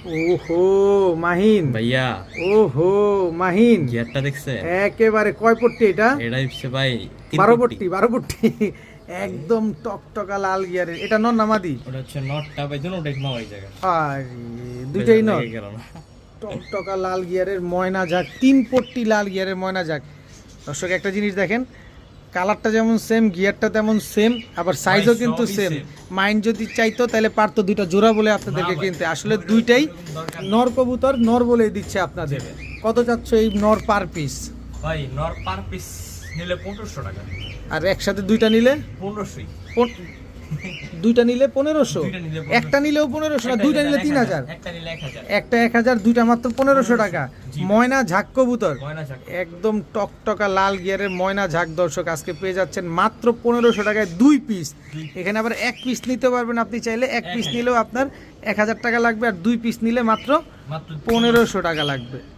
ওহো মাহিন ভাইয়া ওহো মাহিন গিয়ারটা দেখছে? একেবারে কয় পট্টি এটা? এটা হচ্ছে ভাই 12 পট্টি 12 পট্টি একদম টকটকা লাল গিয়ারের। এটা নর নামাদি? ওটা হচ্ছে নটটা ভাই, দুটো উঠে ঘুমাও এই জায়গা। আরে দুইটাই নর। গেল না। টকটকা লাল গিয়ারের ময়না ঝাঁক, 3 পট্টি লাল গিয়ারের ময়না ঝাঁক। দর্শক একটা জিনিস দেখেন, কালারটা যেমন সেম, গিয়ারটা তেমন সেম, আবার সাইজও ভাই, কিন্তু সবই সেম। same। মাইন্ড যদি চাইতো তাহলে পারতো দুইটা জোড়া বলে আপনাদেরকে না ভাই, কিনতে। আসলে দুইটাই দরকার নেই। নর কবুতর, নর বলেই দিচ্ছে আপনাদের। কত চাচ্ছ এই নর পার পিস? ভাই নর পার পিস নিলে 1500 টাকা। আর একসাথে দুইটা নিলে 1500ই। দুইটা নিলে 1500, দুইটা নিলে 1500, একটা নিলেও 1500, না দুইটা নিলে 3000। একটা নিলে 1000। একটা 1000, দুইটা মাত্র 1500 টাকা। জি। ময়না ঝাঁক কবুতর, ময়না ঝাঁক। একদম টকটকা লাল গিয়ারের ময়না ঝাঁক দর্শক আজকে পেয়ে যাচ্ছেন মাত্র 1500 টাকায় 2 পিস। এখানে আবার 1 পিস নিতে পারবেন আপনি চাইলে। 1 পিস নিলেও আপনার 1000 টাকা লাগবে, আর 2 পিস নিলে মাত্র মাত্র 1500 টাকা লাগবে।